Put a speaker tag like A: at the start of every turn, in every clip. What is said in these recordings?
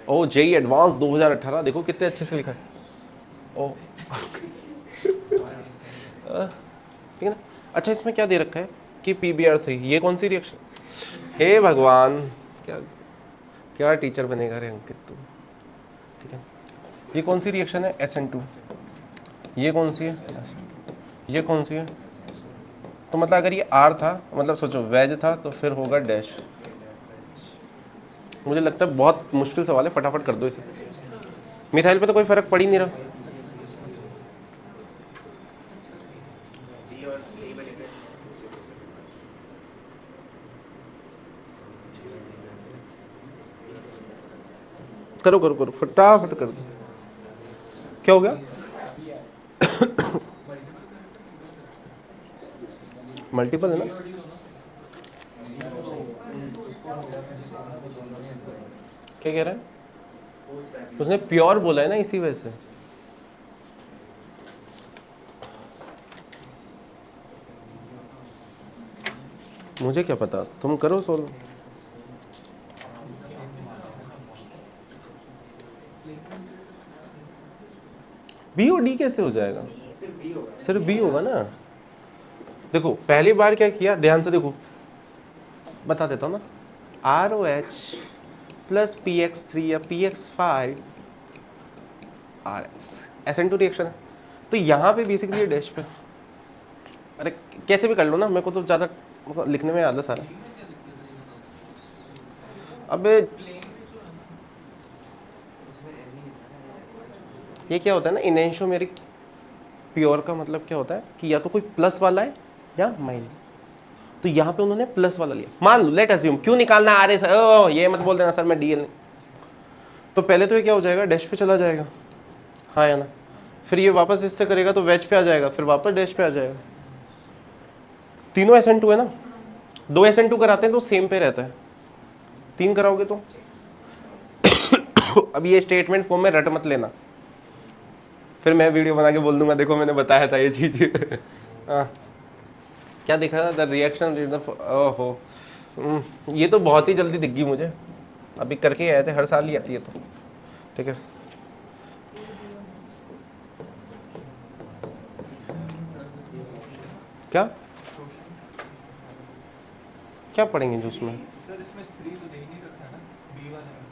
A: ओ JEE advance 2018 देखो कितने अच्छे से लिखा है। ओ ठीक है ना। अच्छा इसमें क्या दे रखा है कि PBr3, ये कौन सी रिएक्शन, हे भगवान, क्या क्या टीचर बनेगा रे अंकित तू। ठीक है, ये कौन सी रिएक्शन है, SN2, ये कौन सी है, ये कौन सी है, तो मतलब अगर ये R था, मतलब सोचो वेज था तो फिर होगा डैश। मुझे लगता है बहुत मुश्किल सवाल है, फटाफट कर दो इसे। मिथाइल पे तो कोई फर्क पड़ ही नहीं रहा। करो करो करो फटाफट कर दो। क्या हो गया, मल्टीपल है ना, क्या कह रहा है, उसने प्योर बोला है ना इसी वजह से। मुझे क्या पता, तुम करो सोल्व। बी और डी कैसे हो जाएगा, सिर्फ बी होगा ना। देखो पहली बार क्या किया, ध्यान से देखो, बता देता हूँ ना, ROH प्लस PX3 या PX5 RS SN2 रिएक्शन है, तो यहाँ पे बेसिकली ये डैश पे, अरे कैसे भी कर लो ना, मेरे को तो ज़्यादा लिखने में आलस आ रहा है। अबे ये क्या होता है ना, इनेंशियोमेरिक प्योर का मतलब क्या होता है कि या तो कोई प्लस वाला है या माइनस, तो यहाँ पे उन्होंने प्लस वाला लिया, मान लो लेट अज्यूम, क्यों निकालना आ रहे सर, ये मत बोल देना सर मैं DL नहीं, तो पहले तो ये क्या हो जाएगा, डैश पे चला जाएगा, हाँ या ना, फिर ये वापस इससे करेगा तो वेज पे आ जाएगा, फिर वापस डैश पे आ जाएगा। तीनों SN2 है ना, 2 SN2 कराते हैं तो सेम पे रहता है, 3 कराओगे तो अब ये स्टेटमेंट फॉर्म में रट मत लेना, फिर मैं वीडियो बना के बोल दूंगा देखो मैंने बताया था ये चीज क्या दिखा था, द रिएक्शन, ओहो, ये तो बहुत ही जल्दी दिख गई मुझे, अभी करके आए थे, हर साल ही आती है तो, ठीक है। क्या क्या पढ़ेंगे जो उसमें,
B: सर इसमें 3 तो दे ही नहीं रखा है ना, बी वाले में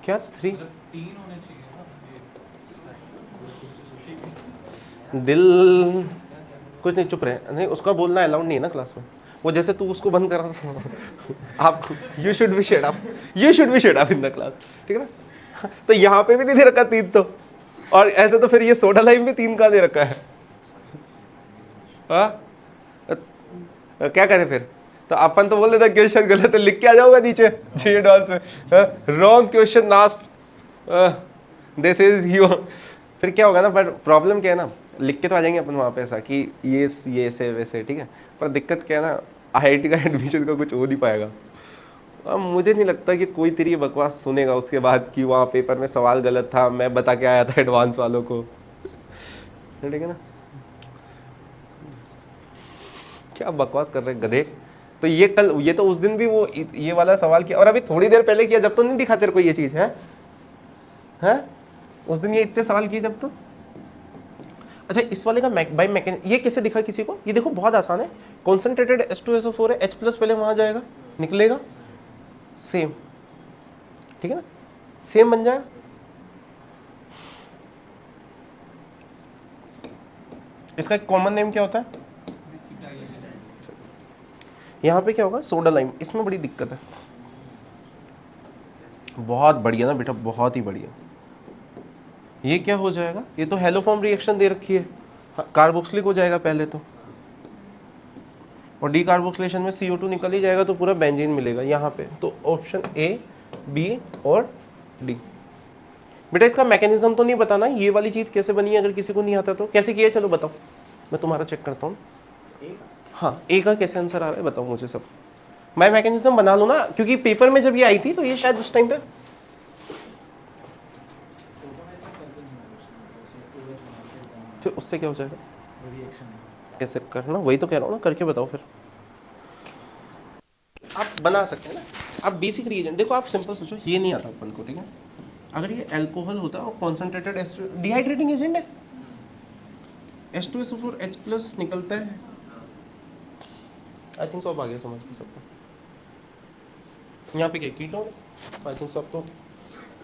A: क्या 3,
B: मतलब 3 होने चाहिए ना,
A: दिल कुछ नहीं, चुप रहे, नहीं उसका बोलना अलाउड नहीं है ना क्लास में, वो जैसे तू उसको बंद कर आप, you should be shut up, you should be shut up in the class, ठीक है ना। तो यहाँ पे भी नहीं दे रखा 3 तो, और ऐसे तो फिर ये सोडा लाइम भी 3 का दे रखा है, हाँ क्या करें फिर, तो अपन तो बोल देता क्वेश्चन गलत है, लिख के आ जाओगा नीचे जी एडवांस में, wrong question last this is you, फिर क्या होगा ना, पर प्रॉब्लम क्या है ना, लिख के तो आ जाएंगे अपन वहाँ पे ऐसा कि ये से वैसे, ठीक है, पर दिक्कत क्या है ना, IIT का एडमिशन का कुछ हो नहीं पाएगा। अब मुझे नहीं लगता कि कोई तेरी बकवास सुनेगा उसके बाद कि वहाँ पेपर में सवाल गलत था, मैं बता के आया था एडवांस वालों को, ठीक है ना, क्या बकवास कर रहे गधे। तो ये कल, ये तो उस दिन भी वो ये वाला सवाल किया, और अभी थोड़ी देर पहले किया जब तो नहीं दिखा तेरे को ये चीज़ है, उस दिन ये इतने सवाल किए जब तो। अच्छा इस वाले का बाई मैकेनिज्म ये कैसे दिखा किसी को, ये देखो बहुत आसान है, कॉन्सेंट्रेटेड H2SO4 है, H प्लस पहले वहां जाएगा, निकलेगा सेम, ठीक है ना, सेम बन जाएगा। इसका एक कॉमन नेम क्या होता है, यहाँ पे क्या होगा, सोडा लाइम, इसमें बड़ी दिक्कत है, बहुत बढ़िया ना बेटा, बहुत ही बढ़िया। ये क्या हो जाएगा, ये तो हेलोफॉर्म रिएक्शन दे रखी है, कार्बोक्सिलिक हो जाएगा पहले तो, और डी कार्बोक्सिलेशन में CO2 निकल ही जाएगा तो पूरा बेंजीन मिलेगा यहाँ पे, तो ऑप्शन A, B और D। बेटा इसका मैकेनिज्म तो नहीं बताना, ये वाली चीज़ कैसे बनी है, अगर किसी को नहीं आता तो कैसे किया है, चलो बताओ, मैं तुम्हारा चेक करता हूँ। हाँ A का कैसे आंसर आ रहा है बताओ मुझे सब, मैं मैकेनिज्म बना लूँ ना, क्योंकि पेपर में जब ये आई थी तो ये शायद उस टाइम पे, फिर उससे क्या हो जाएगा, कैसे करना, वही तो कह रहा हूँ ना, करके बताओ फिर, आप बना सकते हैं ना। आप बेसिक रिएजेंट देखो, आप सिंपल सोचो, ये नहीं आता अपन को, ठीक है। अगर ये अल्कोहल होता और कॉन्सेंट्रेटेड डिहाइड्रेटिंग एजेंट है, H2SO4 H प्लस निकलता है। आई थिंक सो आप आगे समझ सकते हो। यहाँ पे क्या कीटोन, आई थिंक सो आप तो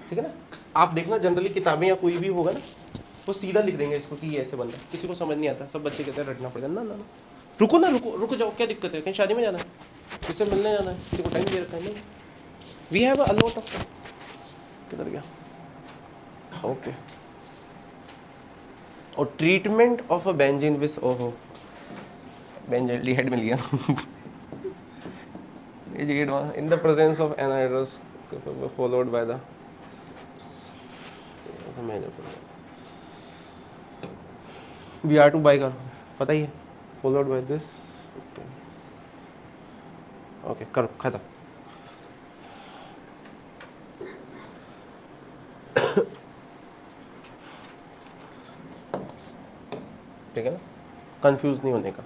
A: ठीक है ना। आप देखना जनरली किताबें या कोई भी होगा ना, वो सीधा लिख देंगे इसको कि ये ऐसे बन रहा है, किसी को समझ नहीं आता, सब बच्चे कहते हैं रटना पड़ेगा। ना ना ना, रुको ना, रुको जाओ, क्या दिक्कत है, कहीं शादी में जाना है, किससे मिलने जाना है, किसी को टाइम दे रखा है? नहीं, we have a lot of time. किधर गया? ओके। और treatment of a benzene with, ओहो बेंजल्डिहाइड मिल गया। In the presence of anhydrous followed by the Br2 बाइकार, पता ही है, फॉलोड बाय दिस। ओके करो, खत्म। ठीक है ना, कंफ्यूज नहीं होने का,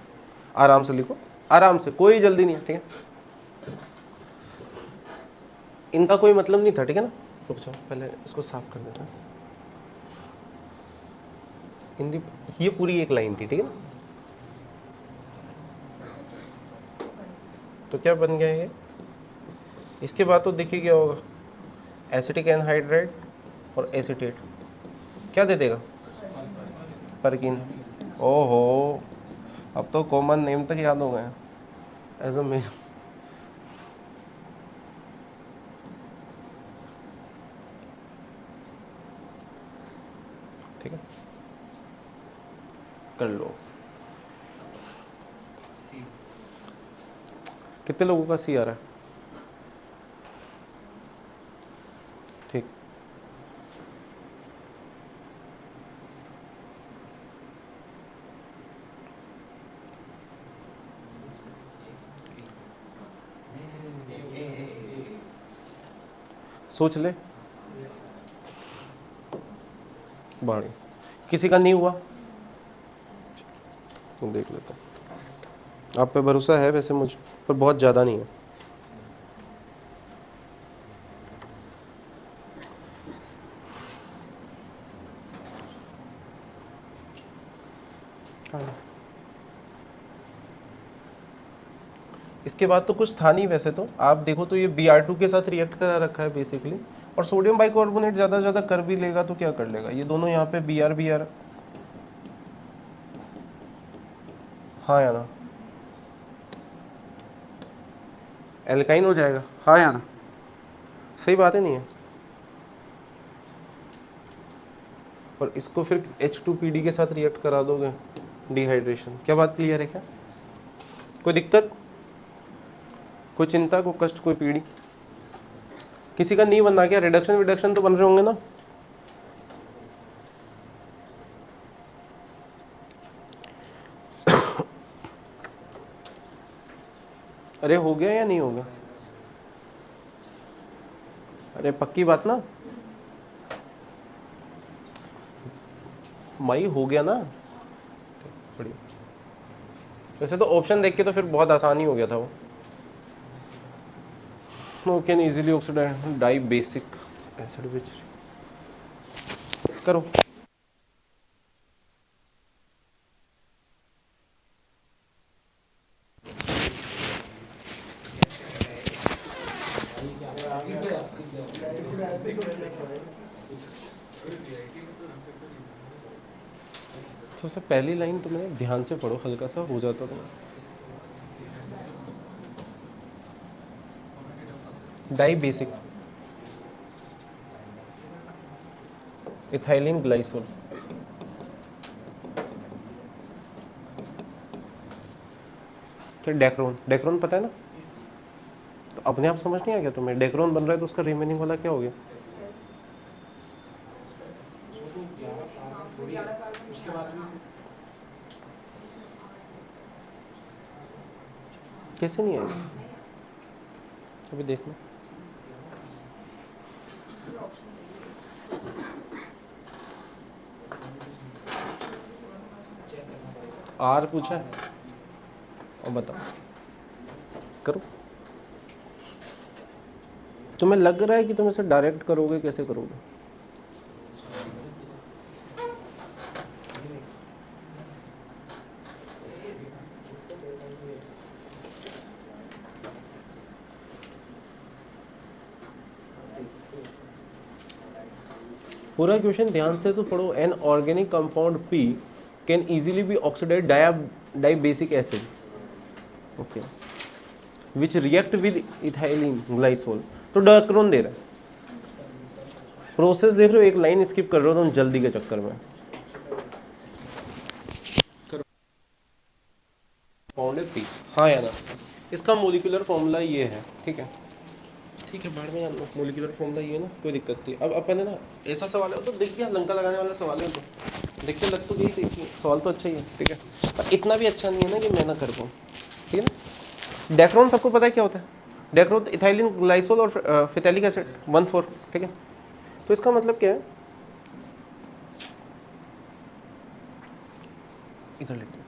A: आराम से लिखो, आराम से, कोई जल्दी नहीं है, ठीक है। इनका कोई मतलब नहीं था, ठीक है ना। रुक जाओ, पहले इसको साफ कर देता। हिंदी, ये पूरी एक लाइन थी, ठीक है ना। तो क्या बन गया ये, इसके बाद तो देखिए क्या होगा, एसिटिक एनहाइड्राइड और एसीटेट, क्या दे देगा? परकिन। ओहो, अब तो कॉमन नेम तक याद हो गए एज अ मेन। ठीक है, कर लो। कितने लोगों का सी आ रहा है? ठीक, सोच ले, बढ़िया। किसी का नहीं हुआ तो देख लेता हूँ, आप पे भरोसा है वैसे मुझे, पर बहुत ज़्यादा नहीं है। इसके बाद तो कुछ था नहीं वैसे, तो आप देखो तो ये Br2 के साथ रिएक्ट करा रखा है बेसिकली, और सोडियम बाइकार्बोनेट ज़्यादा से ज़्यादा कर भी लेगा तो क्या कर लेगा, ये दोनों यहाँ पे Br हाँ या ना, एल्काइन हो जाएगा, हाँ या ना, सही बात है नहीं है। और इसको फिर H2PD के साथ रिएक्ट करा दोगे, डिहाइड्रेशन। क्या बात क्लियर है क्या? कोई दिक्कत, कोई चिंता, कोई कष्ट, कोई पीड़ी? किसी का नहीं बनना क्या? रिडक्शन विडक्शन तो बन रहे होंगे ना। अरे हो गया या नहीं हो गया? अरे पक्की बात ना, मई हो गया ना, बढ़िया। वैसे तो ऑप्शन देख के तो फिर बहुत आसानी हो गया था वो। No can easily oxidise dibasic acid which, करो। सबसे पहली लाइन तो मैंने ध्यान से पढ़ो, हल्का सा हो जाता तो। डाई बेसिक इथाइलिन ग्लाइसोल, फिर डेक्रोन। डेक्रोन पता है ना, तो अपने आप समझ नहीं आ गया तुम्हें, डेक्रोन बन रहा है तो उसका रिमेनिंग वाला क्या हो गया? कैसे नहीं आएगा, अभी देखना। आर पूछा है और बताओ, करो। तुम्हें लग रहा है कि तुम इसे डायरेक्ट करोगे, कैसे करोगे? पूरा क्वेश्चन ध्यान से तो पढ़ो। An organic compound P can easily be oxidise dibasic acid, okay, which react with ethylene glycol. तो डायक्रोन दे रहा है, प्रोसेस देख रहे हो, एक लाइन स्किप कर रहे हो तुम जल्दी के चक्कर में। कंपाउंड है पी, हाँ या ना? इसका मोलिकुलर फॉर्मूला ये है, ठीक है? ठीक है, बाद में जान लो, मोलिकुलर फॉर्मूला ये है ना, कोई दिक्कत नहीं। अब अपन है ना, ऐसा सवाल है तो देख गया, लंका लगाने वाला सवाल है, तो देखते लग तो यही सही, सवाल तो अच्छा ही है, ठीक है, पर इतना भी अच्छा नहीं है ना कि मैं ना कर पाऊँ, ठीक है ना? डेक्रोन सबको पता है क्या होता है? डेक्रोन इथाइलिन ग्लाइसोल और फिथैलिक एसिड 1,4, ठीक है? तो इसका मतलब क्या है, इधर लिख देते हैं,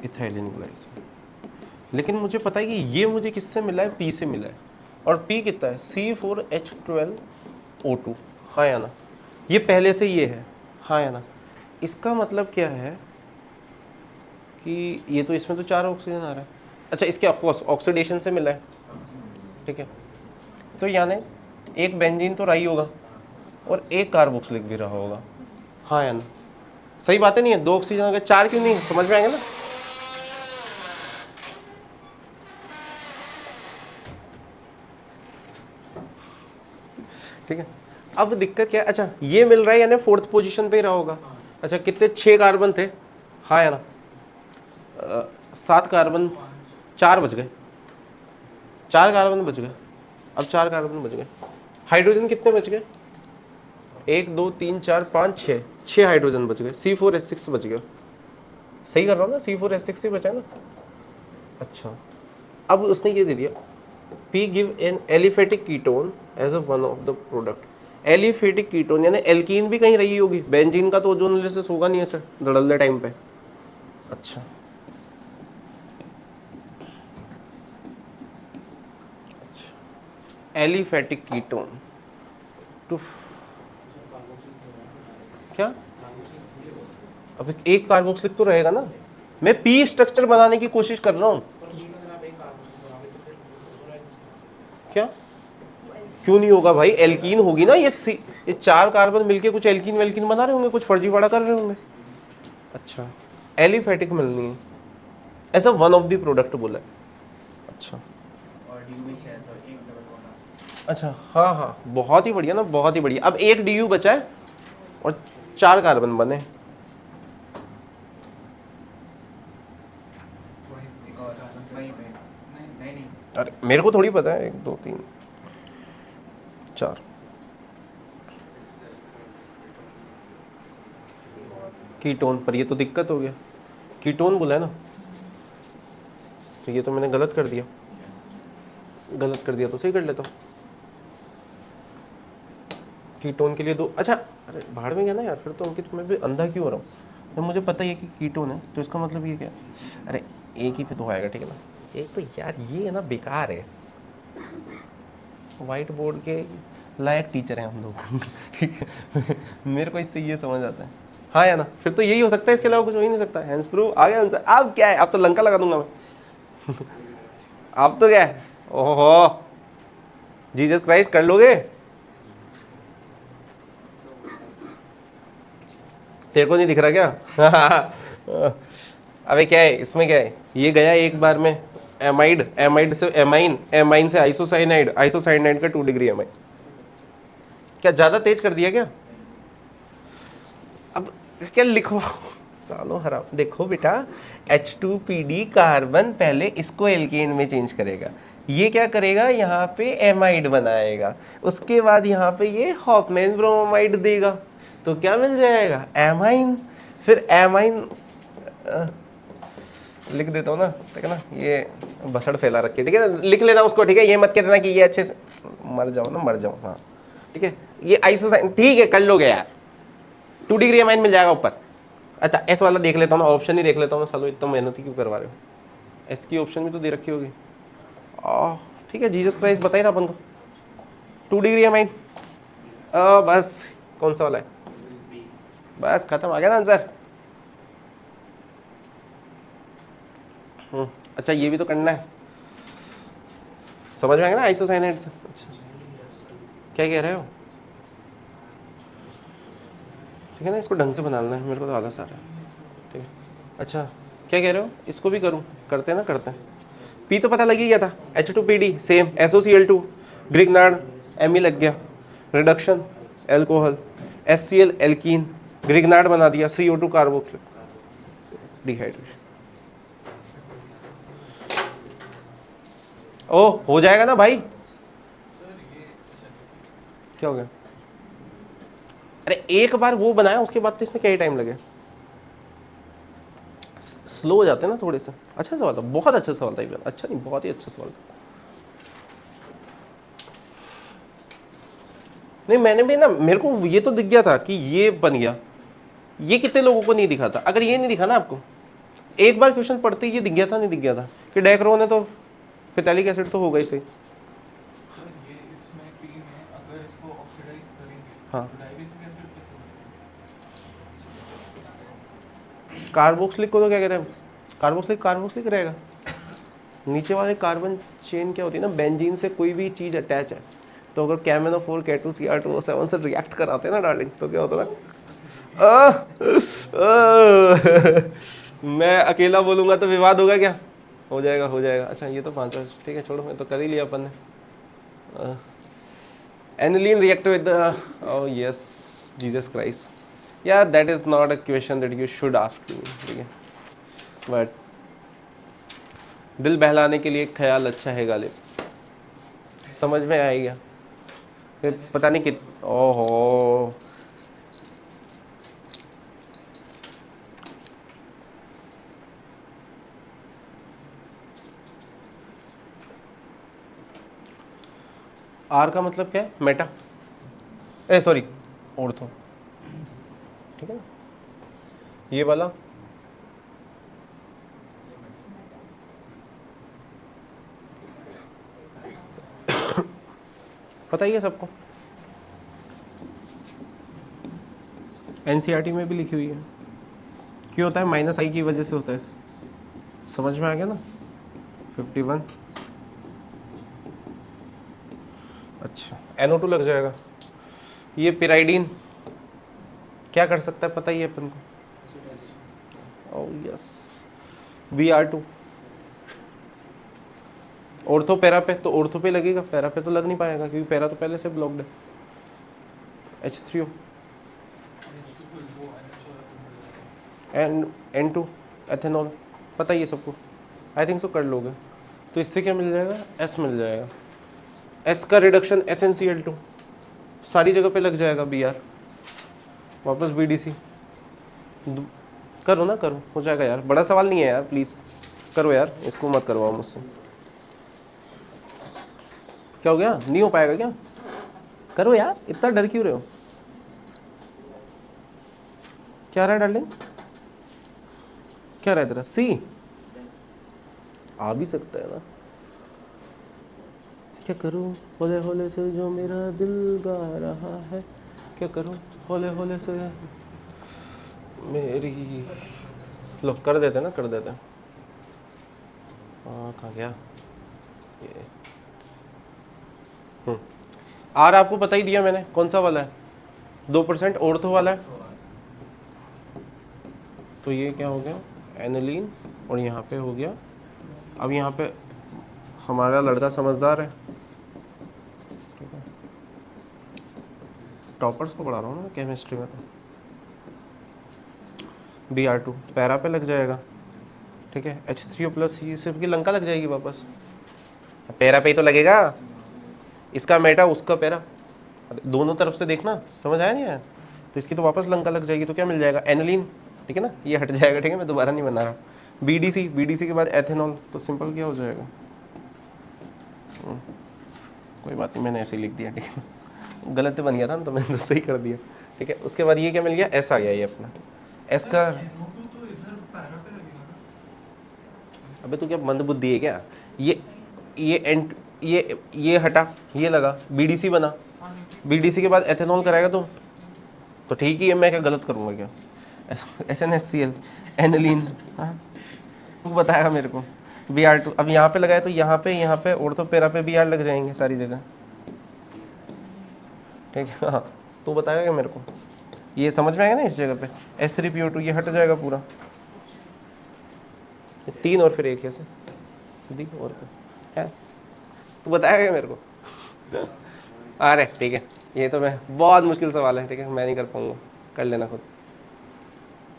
A: इथाइलिन ग्लाइसोल। लेकिन मुझे पता है कि ये मुझे किससे मिला है? पी से मिला है। और पी कितना है? C4H12O2, हाँ या ना? ये पहले से ये है, हाँ या ना? इसका मतलब क्या है कि ये तो, इसमें तो 4 ऑक्सीजन आ रहा है। अच्छा, इसके ऑफकोर्स ऑक्सीडेशन से मिला है, ठीक है? तो यानी एक बेंजीन तो रही होगा और एक कार्बोक्सिलिक भी रहा होगा, हाँ या ना? सही बात है, नहीं है? 2 ऑक्सीजन अगर 4 क्यों नहीं? समझ में आएंगे ना? ठीक है, अब दिक्कत क्या है? अच्छा, ये मिल रहा है यानी 4th पोजीशन पे ही रहा होगा। अच्छा, कितने? 6 कार्बन थे, हाँ या ना? 7 कार्बन, 4 बच गए, 4 कार्बन बच गए। अब 4 कार्बन बच गए, हाइड्रोजन कितने बच गए? 1 2 3 4 5 6, 6 हाइड्रोजन बच गए, C4H6 बच गया। सही कर रहा हूँ ना? C4H6 ही बचा है ना? अच्छा, अब उसने ये दे दिया, P give an aliphatic ketone as a one of the product. Aliphatic ketone यानी एल्कीन भी कहीं रही होगी, बेंजीन का तो ओजोन रिलेसेस होगा नहीं ऐसे रड़लते टाइम पे। अच्छा, एलिफेटिक कीटोन टू क्या? अब एक कार्बोक्सिलिक तो रहेगा ना? मैं पी स्ट्रक्चर बनाने की कोशिश कर रहा हूँ। क्या? क्यों नहीं होगा भाई? एल्कीन होगी ना ये 4 कार्बन मिलके कुछ एल्कीन वेल्कीन बना रहे होंगे, कुछ फर्जीवाड़ा कर रहे होंगे। अच्छा, एलिफेटिक मिलनी है, ऐसा वन ऑफ द प्रोडक्ट बोला है। अच्छा, अच्छा, हाँ हाँ, बहुत ही बढ़िया ना, बहुत ही बढ़िया। अब एक DU बचा है और 4 कार्बन बने। अरे मेरे को थोड़ी पता है, 1 2 3 4। कीटोन पर ये तो दिक्कत हो गया, कीटोन बोला है ना, तो ये तो मैंने गलत कर दिया, गलत कर दिया तो सही कर लेता हूँ। कीटोन के लिए 2, अच्छा, अरे भाड़ में गया ना यार, फिर तो अंकित मैं भी अंधा क्यों हो रहा हूँ? तो मुझे पता ही है कि कीटोन है, तो इसका मतलब ये क्या? अरे एक ही पे तो आएगा, ठीक है ना? एक तो यार ये है ना, बेकार है, वाइट बोर्ड के लायक टीचर हैं हम लोग ठीक है मेरे को इससे ये समझ आता है, हाँ या ना? फिर तो यही हो सकता है, इसके अलावा कुछ हो ही नहीं सकता। हैंड्स प्रूव आ गया आंसर। अब क्या है? अब तो लंका लगा दूंगा मैं अब तो क्या है? ओहो, जीसस क्राइस्ट कर लोगे? तेरे को नहीं दिख रहा क्या अबे क्या है इसमें? क्या है? ये गया एक बार में एमाइड, एमाइड से एमाइन, एमाइन से आइसोसाइनाइड, आइसोसाइनाइड का 2 डिग्री एमाइन। क्या ज्यादा तेज कर दिया क्या? अब क्या लिखो सालो हराम। देखो बेटा, H2PD कार्बन पहले इसको एल्केन में चेंज करेगा, ये क्या करेगा? यहाँ पे एमाइड बनाएगा, उसके बाद यहाँ पे ये हॉफमैन ब्रोमाइड देगा, तो क्या मिल जाएगा? एमाइन। फिर एमाइन लिख देता हूँ ना, ठीक है ना? ये बसड़ फैला रखी है, ठीक है ना? लिख लेना उसको, ठीक है? ये मत कह देना कि ये अच्छे से मर जाओ ना, मर जाओ, हाँ ठीक है? ये आइसोसाइन, ठीक है, कर लोगे यार, 2 डिग्री एमाइन मिल जाएगा ऊपर, अच्छा एस वाला देख लेता हूँ ना, ऑप्शन ही देख लेता हूँ ना, सालो इतना मेहनत ही क्यों करवा रहे हो। एस की ऑप्शन भी तो दे रखी होगी। ठीक है, जीसस क्राइस्ट बताइए ना अपन को। 2 डिग्री है माइन। बस कौन सा वाला है, बस खत्म, आ गया ना आंसर। अच्छा ये भी तो करना है, समझ में आएगा ना आइसोसाइनेट से। अच्छा क्या कह रहे हो, ठीक है ना, इसको ढंग से बनाना है, मेरे को तो आलस आ रहा है। ठीक है, अच्छा क्या कह रहे हो, इसको भी करूँ, करते हैं ना, करते हैं। पी तो पता लग ही गया था, H2PD same, SOCl2 Grignard, Mi लग गया, reduction alcohol, HCl alkene, Grignard बना दिया, CO2 कार्बोक्सिल, डिहाइड्रेशन। ओ हो जाएगा ना भाई,
B: सर ये
A: क्या हो गया। अरे एक बार वो बनाया, उसके बाद तो इसमें क्या ही टाइम लगे, स्लो हो जाते हैं ना थोड़े से। अच्छा सवाल था, बहुत अच्छा सवाल था ये, अच्छा नहीं बहुत ही अच्छा सवाल था। नहीं मैंने भी ना, मेरे को ये तो दिख गया था कि ये बन गया, ये कितने लोगों को नहीं दिखा था। अगर ये नहीं दिखा ना आपको, एक बार क्वेश्चन पढ़ते ही ये दिख गया था, नहीं दिख गया था कि डेक्रोन है तो फिथैलिक एसिड तो होगा ही सही।
B: सर ये इसमें पी में अगर इसको ऑक्सीडाइज करेंगे
A: हाँ
B: तो डाइविसिक एसिड कैसे बनेगा?
A: कार्बोक्सिलिक को तो क्या कहते हैं, कार्बोक्सिलिक कार्बोक्सिलिक रहेगा। नीचे वाले कार्बन चेन क्या होती है ना, बेंजीन से कोई भी चीज़ अटैच है तो अगर KMnO4 K2Cr2O7 से रिएक्ट कराते हैं ना डार्लिंग, तो क्या होता है मैं अकेला बोलूंगा तो विवाद होगा क्या, हो जाएगा हो जाएगा। अच्छा ये तो 5, ठीक है छोड़ो, मैं तो कर ही लिया अपन ने। Aniline react with the, oh yes, Jesus Christ. Yeah, that is not a question that you should ask me, ठीक है, but दिल बहलाने के लिए एक ख्याल अच्छा है गालिब, समझ में आएगा। फिर पता नहीं कित, ओहो आर का मतलब क्या है, मेटा, ए सॉरी ऑर्थो, ठीक है ना, ये वाला पता ही है सबको, NCERT में भी लिखी हुई है, क्यों होता है, -I की वजह से होता है, समझ में आ गया ना। 51, अच्छा NO2 लग जाएगा। ये पिराइडीन क्या कर सकता है पता ही है अपन को, oh yes, Br2, ortho para पे, तो ऑर्थो पे लगेगा, पैरा पे तो लग नहीं पाएगा क्योंकि पैरा तो पहले से ब्लॉक्ड है। H3O एंड N2 एथेनॉल, पता ही है सबको, आई थिंक सो कर लोगे। तो इससे क्या मिल जाएगा, S मिल जाएगा, S का रिडक्शन SnCl2, सारी जगह पे लग जाएगा Br, वापस BDC, करो ना, करो हो जाएगा यार, बड़ा सवाल नहीं है यार, प्लीज़ करो यार, इसको मत करवाओ मुझसे। क्या हो गया, नहीं हो पाएगा क्या, करो यार, इतना डर क्यों रहे हो, क्या रहा है डार्लिंग, क्या रहा है तेरा, C आ भी सकता है ना, क्या करूं होले होले से जो मेरा दिल गा रहा है, क्या करूं होले होले से मेरी, लो कर देते ना, कर देते। कहाँ गया ये, आर आपको पता ही दिया मैंने, कौन सा वाला है, 2% ऑर्थो वाला है, तो ये क्या हो गया, एनिलीन, और यहाँ पे हो गया, अब यहाँ पे हमारा लड़का समझदार है, ठीक है, टॉपर्स को पढ़ा रहा हूँ ना केमिस्ट्री में, तो Br2 पैरा पे लग जाएगा, ठीक है, H3O+ ये सिर्फ की लंका लग जाएगी वापस, पैरा पे ही तो लगेगा, इसका मेटा उसका पैरा, दोनों तरफ से देखना, समझ आया नहीं आया, तो इसकी तो वापस लंका लग जाएगी, तो क्या मिल जाएगा, एनिलीन, ठीक है ना, ये हट जाएगा, ठीक है, मैं दोबारा नहीं बना रहा। BDC के बाद एथेनॉल, तो सिंपल क्या हो जाएगा, कोई बात नहीं, मैंने ऐसे ही लिख दिया, ठीक है, गलत बन गया था ना, तो मैंने तो सही कर दिया, ठीक है। उसके बाद ये क्या मिल गया, S आ गया ये अपना, एस का
B: NO2 तो इधर पैरा पे लगेगा ना।
A: अबे तू क्या मंदबुद्धि है क्या? ये एंट ये हटा, ये लगा, बीडीसी बना,
B: हाँ नहीं ठीक।
A: बीडीसी के बाद एथेनॉल कराएगा तो ठीक ही है, मैं क्या गलत करूँगा क्या? SnHCl एनिलीन, हाँ तू बताएगा मेरे को। Br2 अब यहाँ पे लगाए तो यहाँ पे ऑर्थोपेरा पे Br लग जाएंगे सारी जगह, ठीक है? हाँ तू बताएगा क्या मेरे को? ये समझ में आएगा ना इस जगह पे S3PO2 ये हट जाएगा पूरा, ये 3 और फिर 1 ऐसे दी और क्या है? तू बताएगा क्या मेरे को? अरे ठीक है, ये तो मैं बहुत मुश्किल सवाल है, ठीक है, मैं नहीं कर पाऊंगा, कर लेना खुद।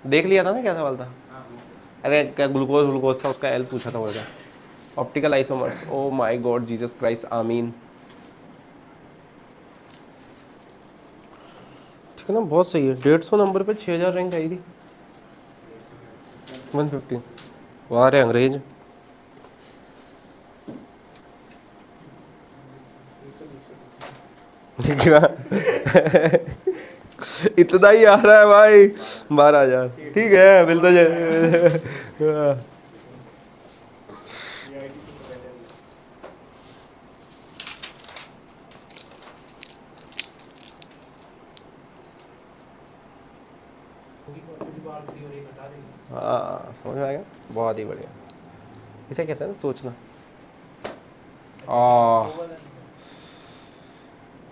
A: देख लिया था ना क्या सवाल था? अरे क्या ग्लूकोज था, उसका एल पूछा था मुझे। Optical isomers, oh my God Jesus Christ आमीन। ठीक है ना, बहुत सही है। 150 नंबर पे 6000 रैंक आई थी। 150। वाह रे अंग्रेज। इतना ही आ रहा है भाई, 12,000 ठीक है, मिलता जाए। हाँ समझ में आएगा, बहुत ही बढ़िया। इसे कहते हैं ना सोचना।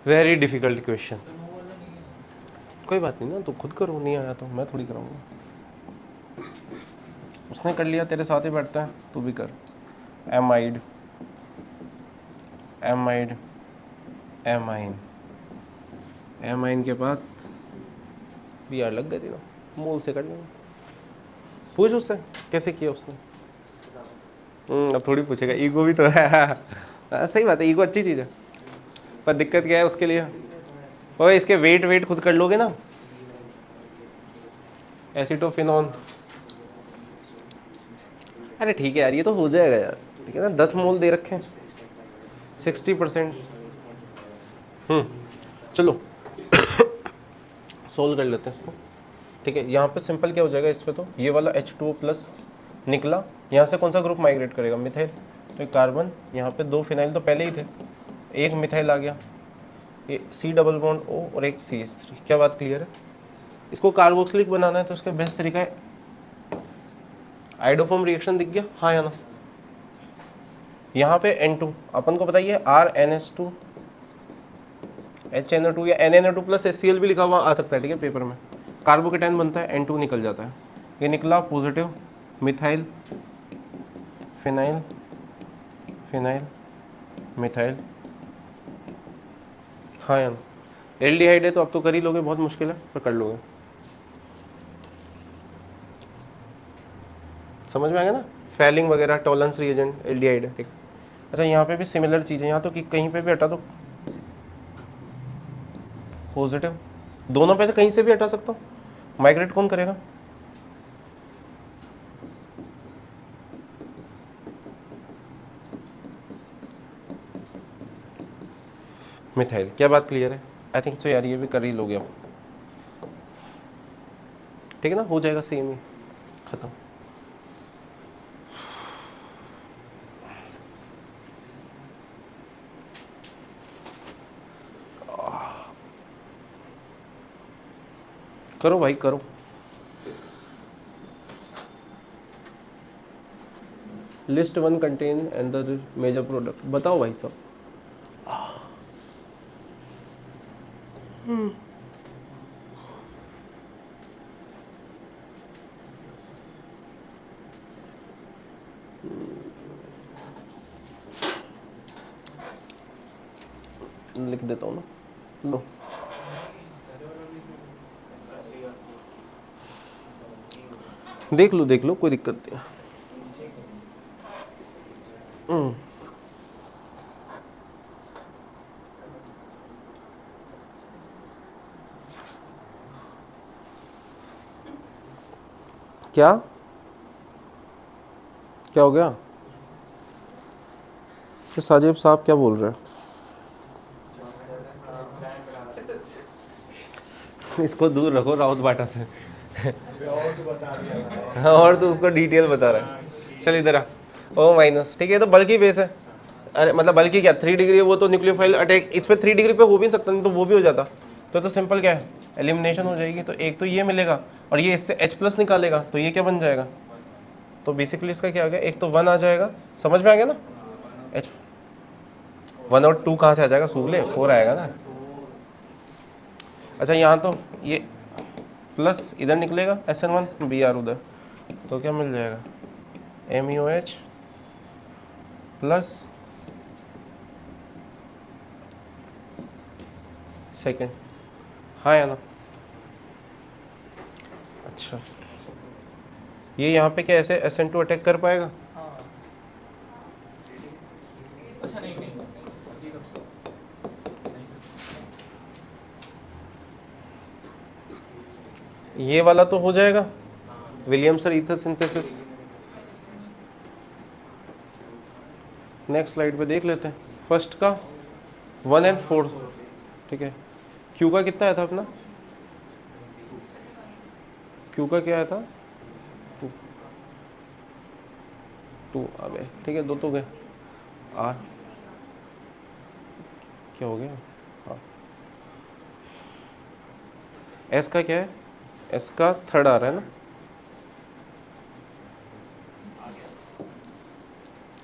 A: Very difficult question. कोई बात नहीं ना, तू खुद करो, नहीं आया तो मैं थोड़ी कराऊंगा। उसने कर लिया, तेरे साथ ही बैठता है, तू भी कर। एमाइड एमाइड एमाइन, एमाइन के बाद Br लग गई थी ना, मूल से कर लेंगे। पूछ उससे कैसे किया उसने। अब थोड़ी पूछेगा, ईगो भी तो है। सही बात है, ईगो अच्छी चीज़ है, पर दिक्कत क्या है उसके लिए? और इसके वेट खुद कर लोगे ना। एसिटोफिनोन, अरे ठीक है यार, ये तो हो जाएगा यार, ठीक है ना। 10 मोल दे रखे हैं, 60%। चलो सोल्व कर लेते हैं इसको, ठीक है। यहाँ पे सिंपल क्या हो जाएगा इस पे, तो ये वाला H2O प्लस निकला, यहाँ से कौन सा ग्रुप माइग्रेट करेगा? मिथाइल। तो एक कार्बन, यहाँ पे 2 फिनाइल तो पहले ही थे, एक मिथाइल आ गया, ये C डबल बॉन्ड O और एक CH3। क्या बात क्लियर है? इसको कार्बोक्सिलिक बनाना है तो इसका बेस्ट तरीका है, आइडोफॉर्म रिएक्शन दिख गया, हाँ या ना? यहाँ पे N2 अपन को बताइए, RNS2 HNO2 या NNO2 प्लस HCl भी लिखा हुआ आ सकता है, ठीक है, पेपर में। कार्बोकेटाइन बनता है, N2 निकल जाता है, ये निकला positive, methyl phenyl phenyl methyl, हाँ या ना? एल्डिहाइड है तो अब तो कर ही लोगे, बहुत मुश्किल है पर कर लोगे, समझ में आएगा ना। फैलिंग वगैरह, टॉलरेंस रिएजेंट, एल्डिहाइड है, ठीक। अच्छा यहाँ पे भी सिमिलर चीज़ है, यहाँ तो कि कहीं पे भी हटा दो पॉजिटिव, दोनों पे से कहीं से भी हटा सकता हूँ, माइग्रेट कौन करेगा? मिथाइल। क्या बात क्लियर है? आई थिंक सो यार, ये भी कर ही लोगे अब, ठीक है ना, हो जाएगा सेम ही, खत्म। करो भाई करो। List 1 contain and the major product, बताओ भाई सब। लिख देता हूँ ना, लो। देख लो कोई दिक्कत नहीं। क्या क्या हो गया? तो साजिब साहब क्या बोल रहे हैं? इसको दूर रखो राउत बाटा से। हाँ, और तो उसको डिटेल बता रहा है। चल इधर आ, ओ माइनस, ठीक है, तो बल्कि बेस है। अरे मतलब बल्कि क्या, 3 डिग्री है वो तो न्यूक्लियोफाइल अटैक इस पे 3 डिग्री पे हो भी नहीं सकता, नहीं तो वो भी हो जाता। तो सिंपल क्या है, एलिमिनेशन हो जाएगी। तो एक तो ये मिलेगा और ये इससे H+ निकालेगा, तो ये क्या बन जाएगा, तो बेसिकली इसका क्या आ गया, एक तो 1 आ जाएगा, समझ में आ गया ना। H 1 और 2 कहाँ से आ जाएगा, सूले 4 आएगा ना। अच्छा यहाँ तो ये प्लस इधर निकलेगा SN1 Br उधर, तो क्या मिल जाएगा MeOH प्लस सेकेंड, हाँ या ना। अच्छा ये यहाँ पे क्या ऐसे SN2 अटैक कर पाएगा,
B: हाँ। अच्छा नहीं नहीं ये कब से
A: ये वाला तो हो जाएगा Williamson ether synthesis. Next slide पे देख लेते हैं। फर्स्ट का 1 and 4, ठीक है। क्यू का कितना आया था अपना, क्यू का क्या आया था 2 आ गए, ठीक है, 2 तो गए। आर क्या हो गया, हाँ। एस का क्या है, एस का 3rd आ रहा है ना,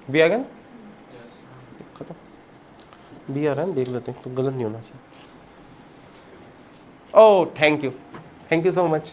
A: बी आ गया ना, खत्म। बी आ रहा है ना, देख लेते हैं तो गलत नहीं होना चाहिए। Oh thank you so much.